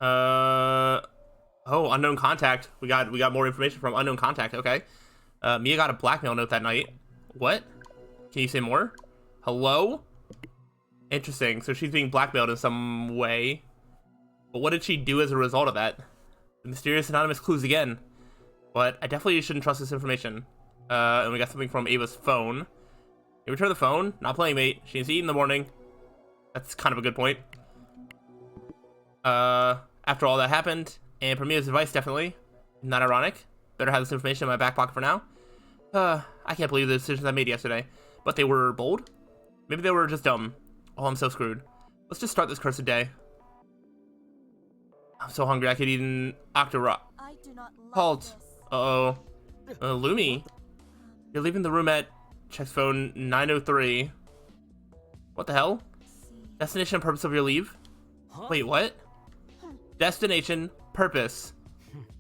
Uh, oh, unknown contact. We got more information from unknown contact. Okay. Mia got a blackmail note that night. What? Can you say more? Hello? Interesting. So she's being blackmailed in some way. But what did she do as a result of that? The mysterious anonymous clues again. But I definitely shouldn't trust this information. And we got something from Ava's phone. You return the phone? Not playing, mate. She needs to eat in the morning. That's kind of a good point. After all that happened, and for Mia's advice, definitely. Not ironic. Better have this information in my back pocket for now. I can't believe the decisions I made yesterday. But they were bold? Maybe they were just dumb. Oh, I'm so screwed. Let's just start this cursed day. I'm so hungry I could eat an octorok. Halt. Uh-oh. Lumi. You're leaving the room at checks phone 903. What the hell? Destination and purpose of your leave? Wait, what? Destination, purpose.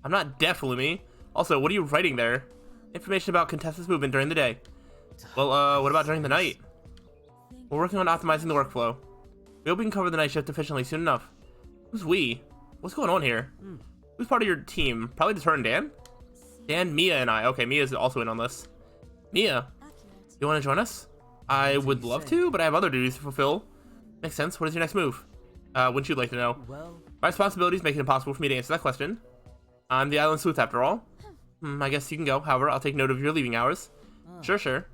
I'm not deaf, Lumi. Also, what are you writing there? Information about contestants' movement during the day. Well, what about during the night? We're working on optimizing the workflow. We hope we can cover the night shift efficiently soon enough. Who's we? What's going on here? Who's part of your team? Probably just her and Dan? Dan, Mia, and I. Okay, Mia's also in on this. Mia, you want to join us? I would love to, but I have other duties to fulfill. Makes sense. What is your next move? Wouldn't you like to know? My responsibilities make it impossible for me to answer that question. I'm the island sleuth after all. I guess you can go. However, I'll take note of your leaving hours. Sure.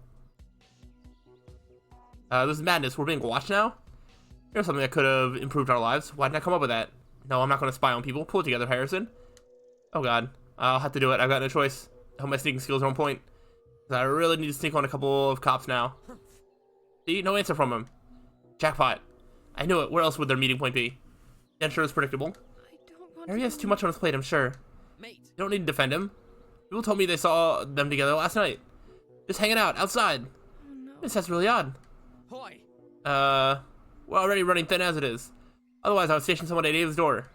This is madness. We're being watched now? Here's something that could have improved our lives. Why didn't I come up with that? No, I'm not going to spy on people. Pull it together, Harrison. Oh, God. I'll have to do it. I've got no choice. I hope my sneaking skills are on point. I really need to sneak on a couple of cops now. See? No answer from him. Jackpot. I knew it. Where else would their meeting point be? Dan sure is predictable. Harry has too much on his plate, I'm sure. You don't need to defend him. People told me they saw them together last night. Just hanging out, outside. This sounds really odd. We're already running thin as it is. Otherwise, I would station someone at Ava's door.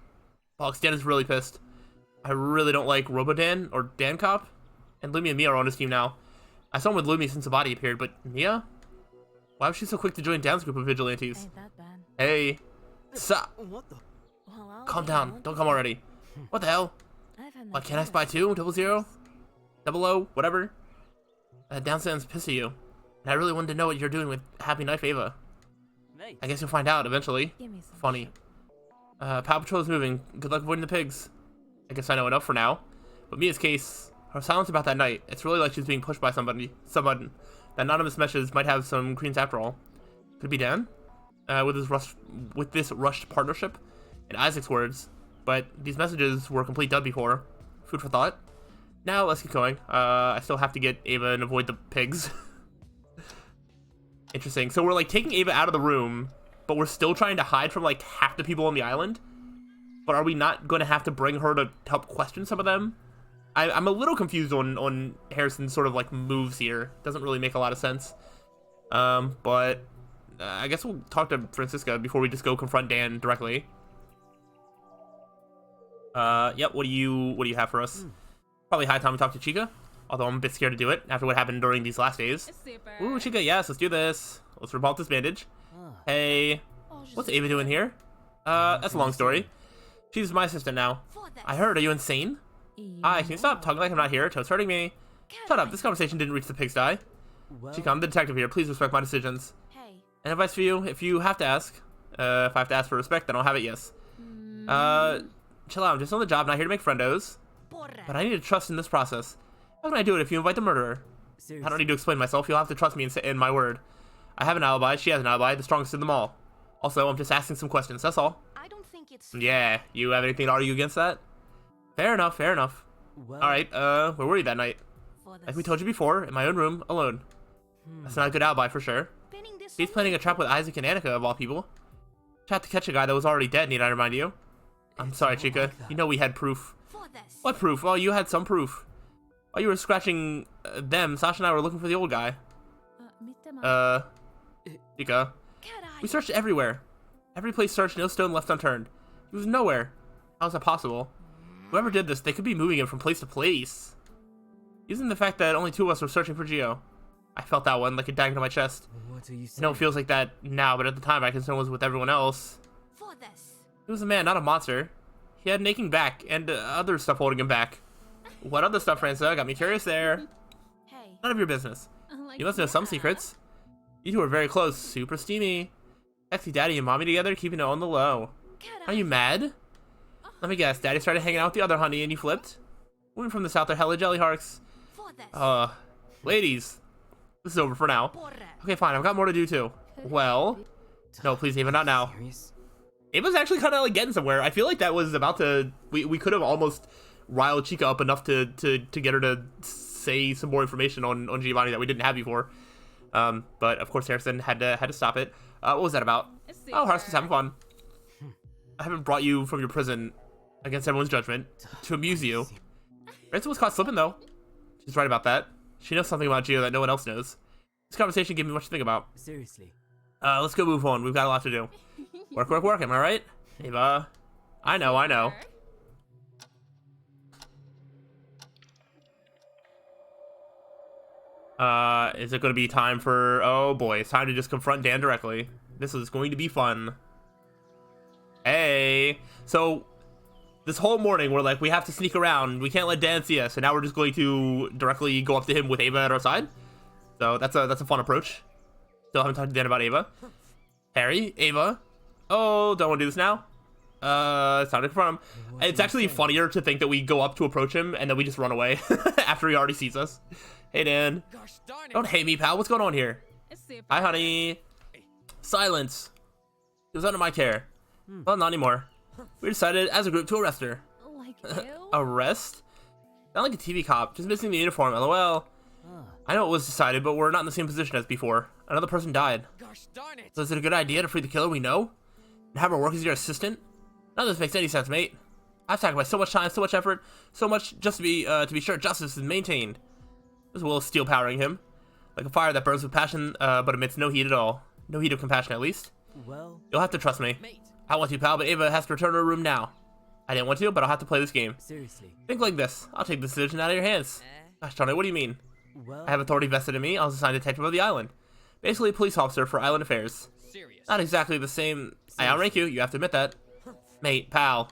Box, Dan is really pissed. I really don't like Robo-Dan or Dan Cop. And Lumi and Mia are on his team now. I saw him with Lumi since the body appeared, but Mia? Why was she so quick to join Dan's group of vigilantes? Ain't that bad. Hey. Stop. Well, Calm down. Don't come already. What the hell? What, can I spy too? 00? 00? Whatever. Dan sounds pissed at you. And I really wanted to know what you're doing with Happy Knife Ava. I guess you'll find out eventually. Funny. Paw Patrol is moving. Good luck avoiding the pigs. I guess I know enough for now. But Mia's case, her silence about that night, it's really like she's being pushed by somebody. Someone. The anonymous messages might have some creams after all. Could it be Dan? With this rushed partnership? In Isaac's words. But these messages were complete dud before. Food for thought. Now let's get going. I still have to get Ava and avoid the pigs. Interesting. So we're like taking Ava out of the room, but we're still trying to hide from like half the people on the island. But are we not going to have to bring her to help question some of them? I'm a little confused on Harrison's sort of like moves here. Doesn't really make a lot of sense. But I guess we'll talk to Francisca before we just go confront Dan directly. Yep. What do you have for us? Probably high time we talk to Chica. Although I'm a bit scared to do it after what happened during these last days. Ooh, Chica, yes, let's do this. Let's rip off this bandage. Hey, what's Ava doing here? That's a long story. She's my assistant now. I heard, are you insane? Hi, can you stop talking like I'm not here? Toad's hurting me. Shut up, this conversation didn't reach the pigsty. Chica, I'm the detective here. Please respect my decisions. And advice for you, if you have to ask, if I have to ask for respect, then I'll have it, yes. Chill out, I'm just on the job, not here to make friendos. But I need to trust in this process. How can I do it if you invite the murderer? I don't need to explain myself, you'll have to trust me in my word. I have an alibi, she has an alibi, the strongest of them all. Also, I'm just asking some questions, that's all. I don't think it's Yeah, you have anything to argue against that? Fair enough, fair enough. Alright, where were you that night? Like we told you before, in my own room, alone. That's not a good alibi for sure. He's planning a trap with Isaac and Annika, of all people. Tried to catch a guy that was already dead, need I remind you? I'm sorry, Chica. You know we had proof. What proof? Well, you had some proof. While you were scratching them, Sasha and I were looking for the old guy. Chica. We searched everywhere. Every place searched, no stone left unturned. He was nowhere. How is that possible? Whoever did this, they could be moving him from place to place. Using the fact that only two of us were searching for Geo. I felt that one like a dagger to my chest. I know it feels like that now, but at the time my concern was with everyone else. He was a man, not a monster. He had an aching back and other stuff holding him back. What other stuff, Franca? Got me curious there. Hey. None of your business. Like, You must know some secrets. You two are very close, super steamy. Sexy daddy and mommy together, keeping it on the low. Are you mad? Let me guess, daddy started hanging out with the other honey and you flipped? Women from the south are hella jelly hearts. Ladies. This is over for now. Okay, fine, I've got more to do too. Well, no, please, Ava, not now. Ava's actually kind of like getting somewhere. I feel like that was about to, we could have almost riled Chica up enough to get her to say some more information on Giovanni that we didn't have before. But of course Harrison had to stop it. What was that about? Oh, Harrison's having fun. I haven't brought you from your prison against everyone's judgment to amuse you. Ransom was caught slipping though. She's right about that. She knows something about Gio that no one else knows. This conversation gave me much to think about. Seriously. Let's go move on. We've got a lot to do. Work, work, work. Am I right? Ava. I know, I know. Is it going to be time for... Oh boy, it's time to just confront Dan directly. This is going to be fun. Hey. So, this whole morning we're like, we have to sneak around. We can't let Dan see us. And now we're just going to directly go up to him with Ava at our side. So, that's a fun approach. Still haven't talked to Dan about Ava. Harry, Ava. Oh, don't want to do this now. It's time to confront him. It's actually funnier to think that we go up to approach him and then we just run away after he already sees us. Hey, Dan. Don't hate me, pal. What's going on here? Hi, honey. Silence. He was under my care. Well, not anymore. We decided as a group to arrest her. Like you? Arrest? Not like a TV cop, just missing the uniform, lol. I know it was decided, but we're not in the same position as before. Another person died. So is it a good idea to free the killer we know? And have her work as your assistant? None of this makes any sense, mate. I've sacrificed so much time, so much effort, so much just to be sure justice is maintained. This will steel powering him. Like a fire that burns with passion, but emits no heat at all. No heat of compassion, at least. Well, You'll have to trust me. I want to, pal, but Ava has to return to her room now. I didn't want to, but I'll have to play this game. seriously. Think like this. I'll take the decision out of your hands. Gosh darn it, what do you mean? Well, I have authority vested in me. I was assigned detective of the island. Basically a police officer for island affairs. Not exactly the same. I outrank you, you have to admit that. Mate, pal.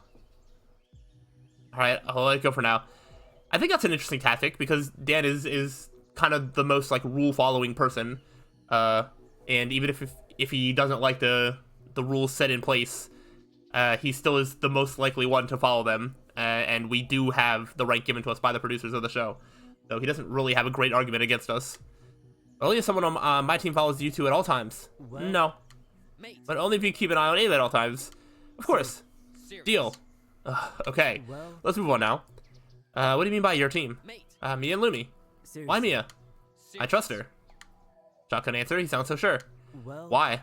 Alright, I'll let it go for now. I think that's an interesting tactic because Dan is kind of the most like rule following person. And even if he doesn't like the rules set in place, he still is the most likely one to follow them. And we do have the rank given to us by the producers of the show. So he doesn't really have a great argument against us. Only if someone on my team follows you two at all times. What? No. But only if you keep an eye on Ava at all times. Of course. Deal. Okay. Well, Let's move on now. What do you mean by your team? Mia and Lumi. seriously. Why Mia? I trust her. Shotgun answer. He sounds so sure. Well, Why?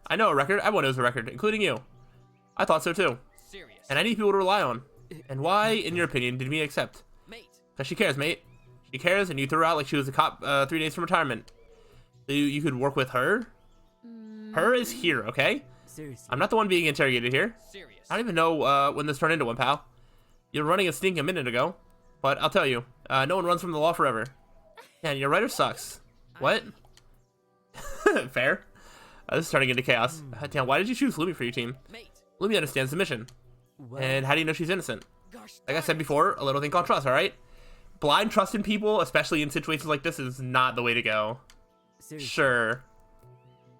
I know a record. Everyone knows a record, including you. I thought so too. And I need people to rely on. And why, in your opinion, did Mia accept? Because she cares, mate. She cares, and you threw her out like she was a cop 3 days from retirement. So you could work with her? Her is here, okay? seriously. I'm not the one being interrogated here. I don't even know when this turned into one, pal. You were running a sting a minute ago. But I'll tell you, no one runs from the law forever. Man, your writer sucks. What? Fair. This is turning into chaos. Damn, why did you choose Lumi for your team? Lumi understands the mission. Well, And how do you know she's innocent? Like I said before, a little thing called trust, alright? Blind trust in people, especially in situations like this, is not the way to go. seriously. Sure.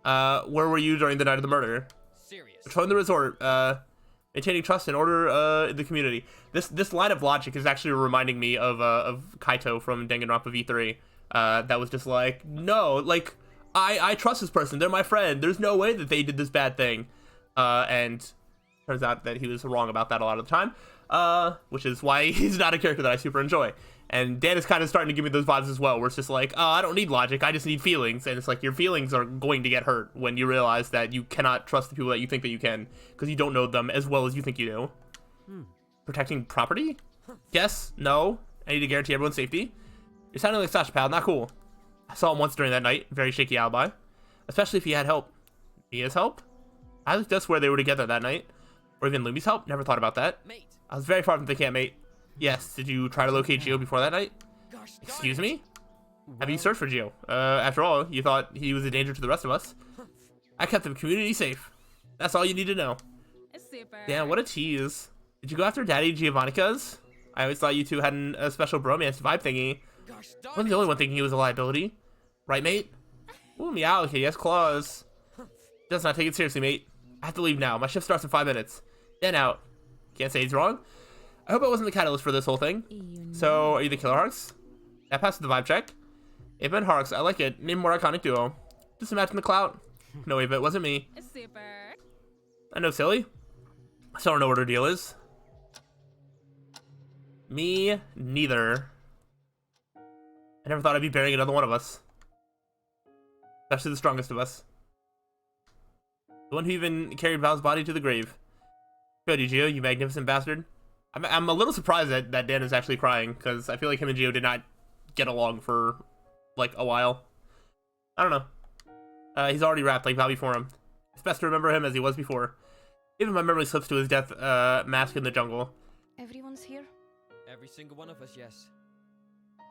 Where were you during the night of the murder? Patrolling the resort, maintaining trust and order in the community. This line of logic is actually reminding me of Kaito from Danganronpa V3. That was just like, no, like, I trust this person. They're my friend. There's no way that they did this bad thing. And turns out that he was wrong about that a lot of the time. Which is why he's not a character that I super enjoy. And Dan is kind of starting to give me those vibes as well, where it's just like, oh, I don't need logic, I just need feelings. And it's like, your feelings are going to get hurt when you realize that you cannot trust the people that you think that you can, because you don't know them as well as you think you do. Protecting property? Yes, no, I need to guarantee everyone's safety. You're sounding like Sasha, pal, not cool. I saw him once during that night, very shaky alibi. Especially if he had help. Mia's help? I looked just where they were together that night. Or even Lumi's help, never thought about that. I was very far from the camp, mate. Yes, did you try to locate Gio before that night? Excuse me? Have you searched for Gio? After all, you thought he was a danger to the rest of us. I kept the community safe. That's all you need to know. Damn, what a tease. Did you go after Daddy Giovannica's? I always thought you two had a special bromance vibe thingy. Gosh I darn wasn't the only one thinking he was a liability. Right, mate? Ooh, meow, okay, he has claws. Does not take it seriously, mate. I have to leave now. My shift starts in 5 minutes. Then out. Can't say he's wrong. I hope I wasn't the catalyst for this whole thing. So, are you the Killer Harks? That passed the vibe check. Ava and Harks, I like it. Name more iconic duo. Just imagine the clout. No, Ava, it wasn't me. Super. I know, silly. I still don't know what her deal is. Me neither. I never thought I'd be burying another one of us. Especially the strongest of us. The one who even carried Val's body to the grave. Good, Gio, you magnificent bastard. I'm a little surprised that Dan is actually crying, because I feel like him and Gio did not get along for, like, a while. I don't know. He's already wrapped like Val before him. It's best to remember him as he was before. Even my memory slips to his death mask in the jungle. Everyone's here? Every single one of us, yes.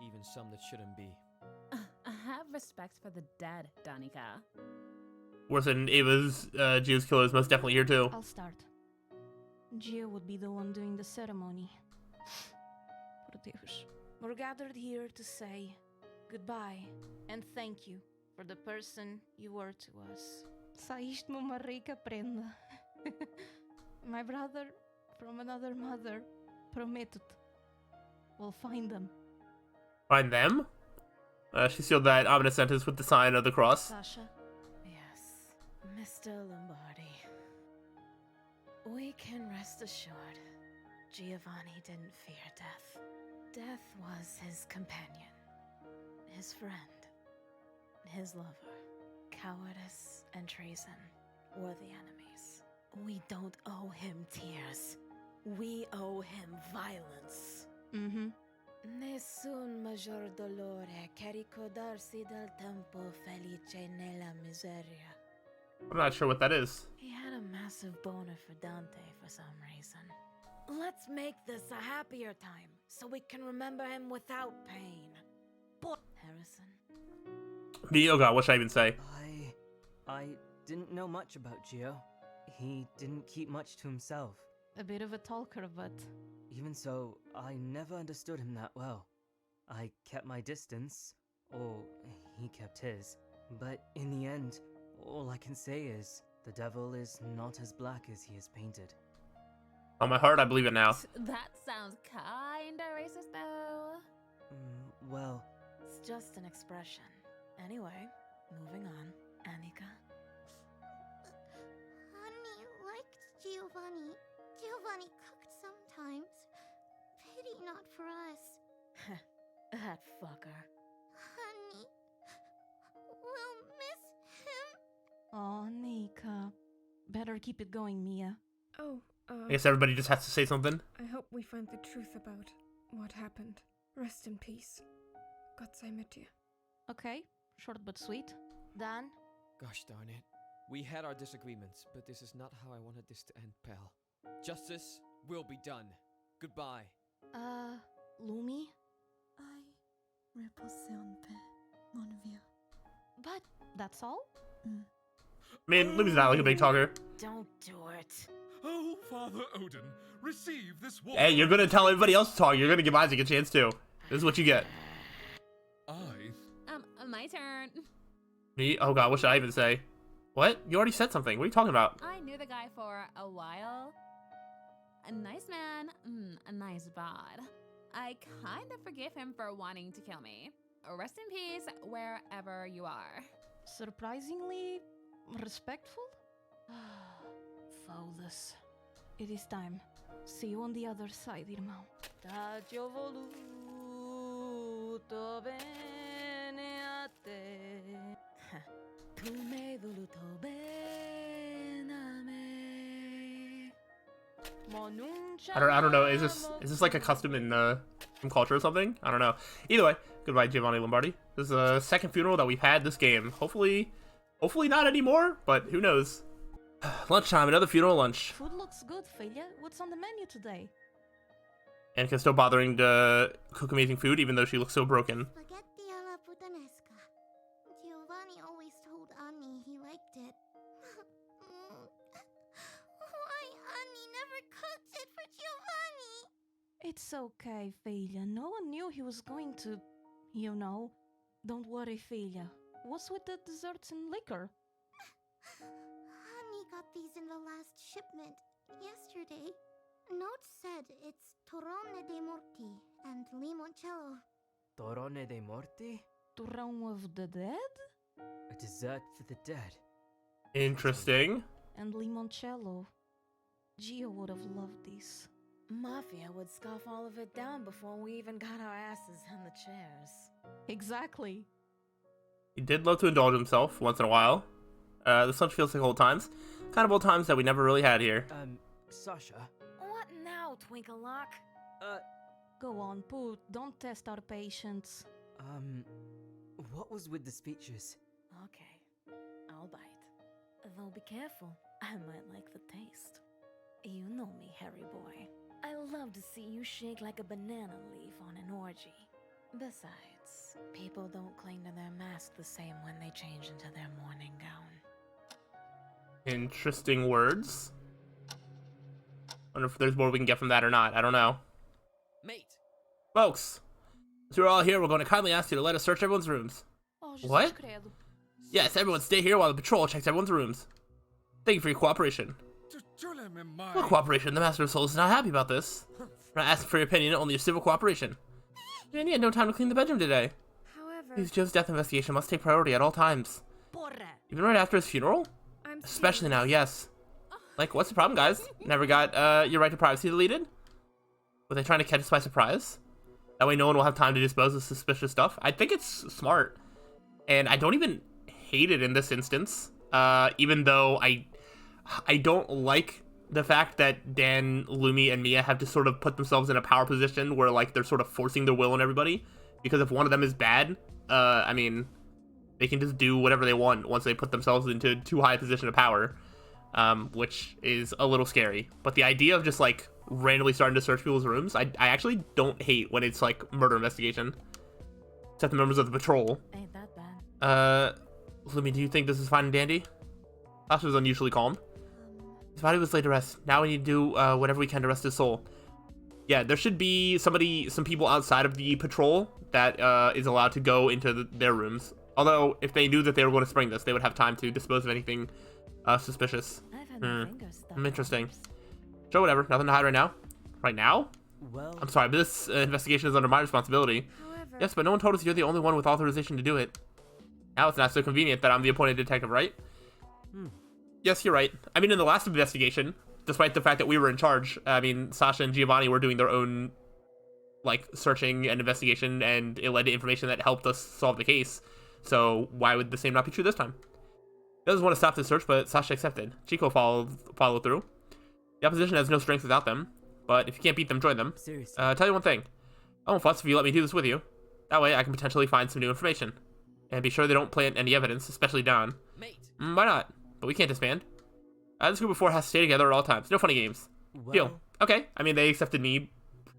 Even some that shouldn't be. I have respect for the dead, Danica. Worse than Ava's, Gio's killer is most definitely here too. I'll start. Gio would be the one doing the ceremony. Por Deus. We're gathered here to say goodbye and thank you for the person you were to us. Saíste-me uma rica prenda. My brother from another mother. Prometo-te. We'll find them. Find them? She sealed that ominous sentence with the sign of the cross. Sasha? Yes, Mr. Lombardi. We can rest assured, Giovanni didn't fear death. Death was his companion, his friend, his lover. Cowardice and treason were the enemies. We don't owe him tears. We owe him violence. Mm-hmm. Nessun maggior dolore che ricordarsi del tempo felice nella miseria. I'm not sure what that is. He had a massive boner for Dante for some reason. Let's make this a happier time, so we can remember him without pain. Harrison. Me, oh god, what should I even say? I didn't know much about Gio. He didn't keep much to himself. A bit of a talker, but... Even so, I never understood him that well. I kept my distance, or he kept his. But in the end, all I can say is, the devil is not as black as he is painted. On my heart, I believe it now. That sounds kinda racist, though. Well... It's just an expression. Anyway, moving on. Annika? Honey liked Giovanni. Giovanni cooked sometimes. Pity not for us. That fucker. Honey, we'll miss him. Oh, Nika. Better keep it going, Mia. Oh, I guess everybody just has to say something. I hope we find the truth about what happened. Rest in peace. Gott sei mit dir. Okay, short but sweet. Dan? Gosh darn it. We had our disagreements, but this is not how I wanted this to end, pal. Justice will be done. Goodbye. Lumi? I represente mon vieux. But that's all? I mean, Lumi's not like a big talker. Don't do it. Oh, Father Odin, receive this water. Hey, you're gonna tell everybody else to talk. You're gonna give Isaac a chance too. This is what you get. My turn. Me? Oh god, what should I even say? What? You already said something. What are you talking about? I knew the guy for a while. A nice man, a nice bod. I kind of forgive him for wanting to kill me. Rest in peace, wherever you are. Surprisingly respectful? Flawless. It is time. See you on the other side, irmão. T'ho voluto bene a te. Tu m'hai voluto bene a me. I don't know. Is this like a custom in some culture or something? I don't know. Either way, goodbye, Giovanni Lombardi. This is the second funeral that we've had this game. Hopefully not anymore, but who knows? Lunchtime, another funeral lunch. Food looks good, Felia. What's on the menu today? Annika's still bothering to cook amazing food, even though she looks so broken. Spaghetti alla puttanesca. Giovanni always told Annie he liked it. Why Annie never cooked it for Giovanni? It's okay, Filia. No one knew he was going to, you know. Don't worry, Filia. What's with the desserts and liquor? Honey got these in the last shipment yesterday. Note said it's torrone de morti and limoncello. Torrone de morte? Throne of the Dead? A dessert for the dead. Interesting. And limoncello. Gio would have loved these. Mafia would scoff all of it down before we even got our asses in the chairs. Exactly. He did love to indulge himself once in a while. This lunch feels like old times. Kind of old times that we never really had here. Sasha? What now, Twinklelock? Go on, Poot. Don't test our patience. What was with the speeches? Okay, I'll bite. Though be careful, I might like the taste. You know me, Harry boy. I love to see you shake like a banana leaf on an orgy. Besides, people don't cling to their mask the same when they change into their morning gown. Interesting words. Wonder if there's more we can get from that or not. I don't know. Mate, Folks, as we're all here, we're going to kindly ask you to let us search everyone's rooms. Oh, What? credo. Yes, everyone stay here while the patrol checks everyone's rooms. Thank you for your cooperation. What cooperation? The Master of Souls is not happy about this. We're not asking for your opinion, only your civil cooperation. And he had no time to clean the bedroom today. However, His Joe's death investigation must take priority at all times. Porra. Even right after his funeral? I'm Especially now, serious. yes. Like, what's the problem, guys? Never got, your right to privacy deleted? Were they trying to catch us by surprise? That way no one will have time to dispose of suspicious stuff? I think it's smart. And I don't even hate it in this instance. Even though I don't like the fact that Dan, Lumi, and Mia have to sort of put themselves in a power position where, like, they're sort of forcing their will on everybody. Because if one of them is bad, I mean, they can just do whatever they want once they put themselves into too high a position of power. Which is a little scary. But the idea of just, like, randomly starting to search people's rooms, I actually don't hate when it's, like, murder investigation. Except the members of the patrol. Ain't that bad. Lumi, do you think this is fine and dandy? Sasha was unusually calm. His body was laid to rest. Now we need to do whatever we can to rest his soul. Yeah, there should be some people outside of the patrol that is allowed to go into their rooms. Although, if they knew that they were going to spring this, they would have time to dispose of anything suspicious. I've had my fingers stuck. Interesting. Sure, whatever. Nothing to hide right now. Right now? Well, I'm sorry, but this investigation is under my responsibility. However, Yes, but no one told us you're the only one with authorization to do it. Now it's not so convenient that I'm the appointed detective, right? Yes, you're right. I mean, in the last investigation, despite the fact that we were in charge, I mean, Sasha and Giovanni were doing their own, like, searching and investigation, and it led to information that helped us solve the case. So why would the same not be true this time? He doesn't want to stop the search, but Sasha accepted. Chico followed through. The opposition has no strength without them, but if you can't beat them, join them. seriously. Tell you one thing. I won't fuss if you let me do this with you. That way I can potentially find some new information. And be sure they don't plant any evidence, especially Don. mate. Why not? But we can't disband. This group of four has to stay together at all times. No funny games. Deal. Well, Okay. I mean, they accepted me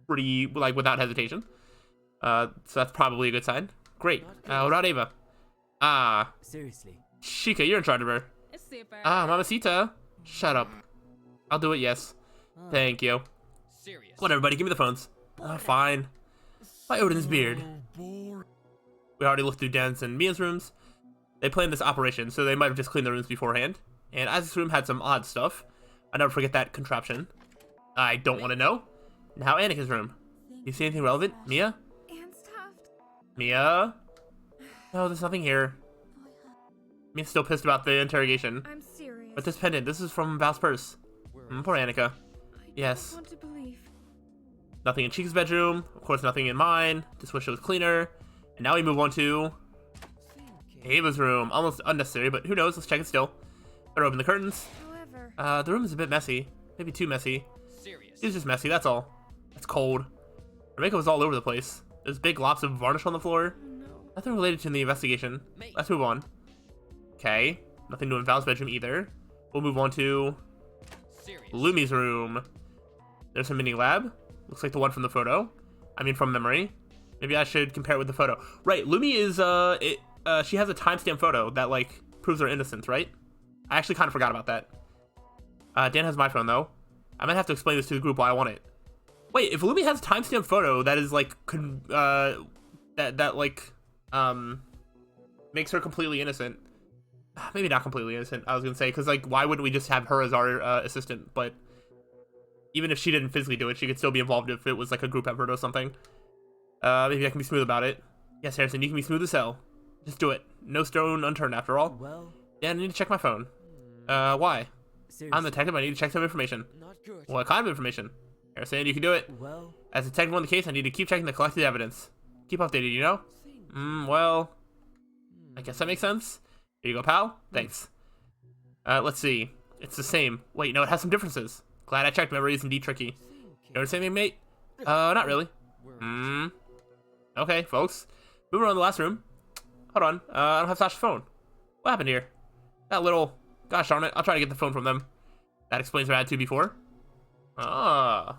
pretty, like, without hesitation. So that's probably a good sign. Great. What about Ava? seriously. Chica, you're in charge of her. Super. Mamacita. Shut up. I'll do it, yes. Thank you. Serious. What, everybody? Give me the phones. Fine. By Odin's beard. We already looked through Dan's and Mia's rooms. They planned this operation, so they might have just cleaned the rooms beforehand. And Isaac's room had some odd stuff. I never forget that contraption. I don't want to know. Now Annika's room. You see anything relevant, Mia? and stuffed. Mia? No, there's nothing here. Mia's still pissed about the interrogation. I'm serious. But this pendant, this is from Val's purse. Poor Annika. I Yes. don't want to believe. Nothing in Chica's bedroom. Of course, nothing in mine. Just wish it was cleaner. And now we move on to Ava's room. Almost unnecessary, but who knows? Let's check it still. Better open the curtains. However, The room is a bit messy. Maybe too messy. Serious. It's just messy, that's all. It's cold. Her makeup was all over the place. There's big globs of varnish on the floor. oh no. Nothing related to the investigation. Mate. Let's move on. Okay. Nothing new in Val's bedroom either. We'll move on to Serious. Lumi's room. There's a mini lab. Looks like the one from the photo. I mean, from memory. Maybe I should compare it with the photo. Right, Lumi is, she has a timestamp photo that, like, proves her innocence, right? I actually kind of forgot about that. Dan has my phone, though. I might have to explain this to the group why I want it. Wait, if Lumi has a timestamp photo that is like makes her completely innocent. Maybe not completely innocent, I was gonna say, because like, why wouldn't we just have her as our assistant? But even if she didn't physically do it, she could still be involved if it was like a group effort or something. Maybe I can be smooth about it. Yes, Harrison, you can be smooth as hell. Just do it. No stone unturned, after all. Well, Yeah, I need to check my phone. Why? seriously. I'm the detective. I need to check some information. Not good. What kind of information? Harrison, you can do it. Well, As a detective on the case, I need to keep checking the collected evidence. Keep updated, you know? Well, I guess that makes sense. Here you go, pal. Thanks. Let's see. It's the same. Wait, no, it has some differences. Glad I checked. Memory is indeed tricky. Notice anything, mate? Not really. Okay, folks. Moving on to the last room. Hold on. I don't have Sasha's phone. What happened here? That little... Gosh darn it. I'll try to get the phone from them. That explains what I had to before. Ah.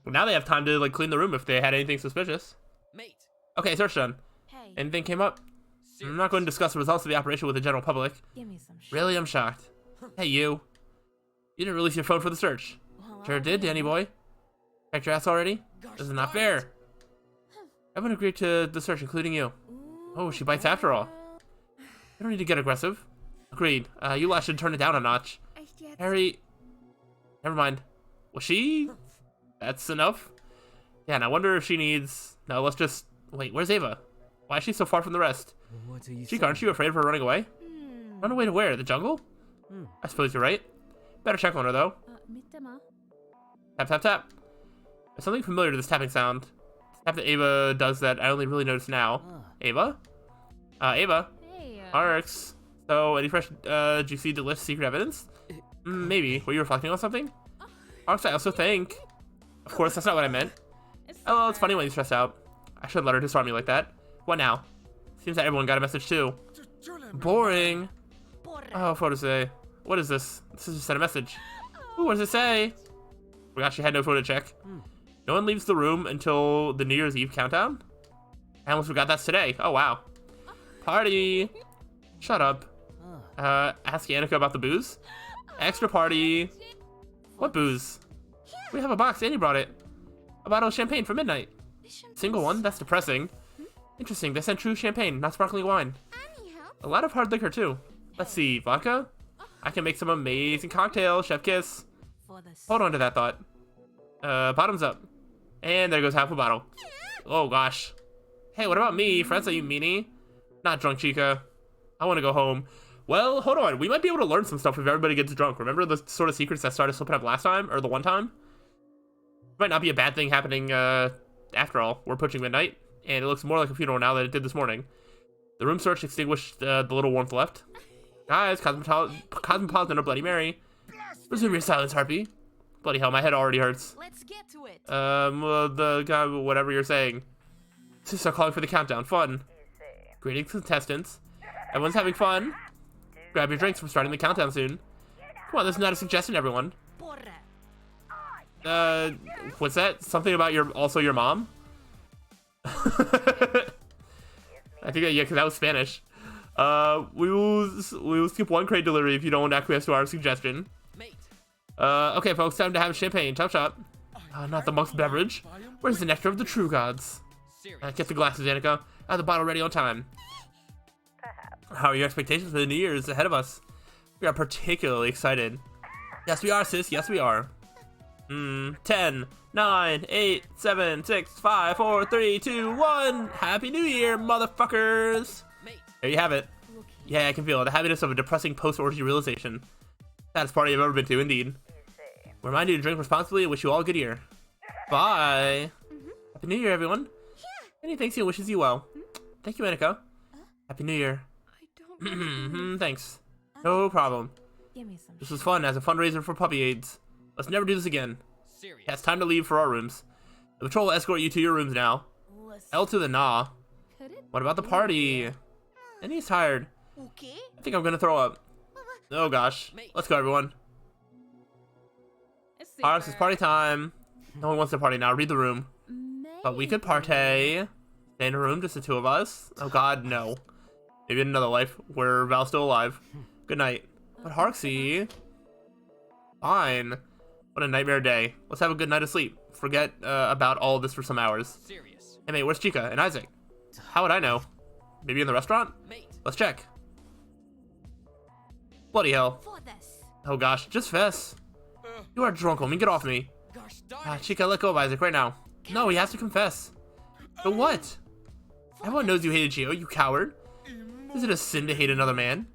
Well, now they have time to like clean the room if they had anything suspicious. Mate. Okay, search done. Hey, Anything came up? I'm not going to discuss the results of the operation with the general public. give me some shit. Really, I'm shocked. Hey, you. You didn't release your phone for the search. Well, Sure I'll did, be- Danny boy. Checked your ass already? Gosh This is not darn it. fair. Everyone agreed to the search, including you. Oh, she bites after all. You don't need to get aggressive. Agreed. You last should turn it down a notch. Echt jetzt? Harry... Never mind. Was she... That's enough? Yeah, and I wonder if she needs... No, let's just... Wait, where's Ava? Why is she so far from the rest? what are you Chica, aren't you afraid of her running away? Run away to where? The jungle? I suppose you're right. Better check on her, though. Tap, tap, tap. There's something familiar to this tapping sound. This tap that Ava does that I only really notice now. Ava? Ava? Hey, Arx. So, any fresh, juicy, delicious secret evidence? Maybe. Were you reflecting on something? Arx, I also think... Of course, that's not what I meant. Oh, it's funny when he's stressed out. I should let her disarm me like that. What now? Seems that everyone got a message too. Boring. Oh, photo say. What is this? This is just sent a message. Ooh, what does it say? Forgot she had no photo check. No one leaves the room until the New Year's Eve countdown? I almost forgot that's today. Oh, wow. Party. Shut up. Ask Annika about the booze. Extra party. What booze? We have a box. Annie brought it. A bottle of champagne for midnight. Single one? That's depressing. Interesting. They sent true champagne, not sparkling wine. Annie helped. A lot of hard liquor, too. Let's see. Vodka? I can make some amazing cocktails. Chef kiss. for the Hold on to that thought. Bottoms up. And there goes half a bottle. Oh, gosh. Hey, what about me? Franza, you meanie? Not drunk, Chica. I want to go home. Well, hold on. We might be able to learn some stuff if everybody gets drunk. Remember the sort of secrets that started slipping up last time? Or the one time? Might not be a bad thing happening, after all. We're approaching midnight. And it looks more like a funeral now than it did this morning. The room search extinguished the little warmth left. Guys, Cosmopolitan or Bloody Mary. Resume your silence, Harpy. Bloody hell, my head already hurts. Let's get to it. Well, the guy, whatever you're saying. Sisters are calling for the countdown. Fun. Greetings, contestants. Everyone's having fun. Grab your drinks. We're starting the countdown soon. Come on, this is not a suggestion, everyone. What's that? Something about also your mom? I think, yeah, because that was Spanish. We will skip one crate delivery if you don't acquiesce to our suggestion. Mate. Okay, folks, time to have champagne. Chop chop. Not the monk's beverage. Where's the nectar of the true gods? Serious. Get the glasses, Annika. Have the bottle ready on time. How are your expectations for the New Year's ahead of us? We are particularly excited. Yes, we are, sis. Yes, we are. 10, 9, 8, 7, 6, 5, 4, 3, 2, 1. Happy New Year, motherfuckers. Mate. There you have it. Yeah, I can feel it. The happiness of a depressing post-orgy realization. Saddest party I've ever been to, indeed. Remind you to drink responsibly and wish you all a good year. Bye. Happy New Year, everyone. Any thanks you and wishes you well. Thank you, Annika. Happy New Year. I don't Thanks. No problem. Give me some This was fun as a fundraiser for puppy aids. Let's never do this again. Serious. Yeah, it's time to leave for our rooms. The patrol will escort you to your rooms now. L to the nah. What about the party? And he's tired. Okay. I think I'm gonna throw up. Oh gosh. Let's go, everyone. Alex, it's party time. No one wants to party now. Read the room. But we could partay. Stay in a room, just the two of us. Oh god, no. Maybe in another life where Val's still alive. Good night. But Harksy. Fine. What a nightmare day. Let's have a good night of sleep. Forget about all this for some hours. Serious. Hey mate, where's Chica and Isaac? How would I know? Maybe in the restaurant? Mate. Let's check. Bloody hell. For this. Oh gosh, just fess. You are drunk, homie. Get off me. Gosh darn it. Chica, let go of Isaac right now. No, he has to confess. But what? Everyone knows you hated Gio, you coward. Is it a sin to hate another man?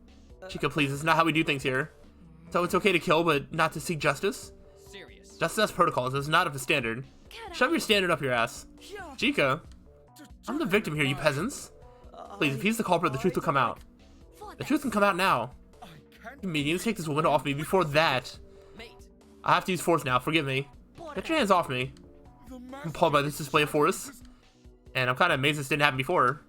Chica, please, it's not how we do things here. So it's okay to kill, but not to seek justice? Serious. Justice has protocols, it's not up to standard. Shove your standard up your ass. Chica, I'm the victim here, you peasants. Please, if he's the culprit, the truth will come out. The truth can come out now. I can't. You mean take this woman off me before that? Mate. I have to use force now, forgive me. Get your hands off me. The I'm appalled by this display of force. And I'm kind of amazed this didn't happen before.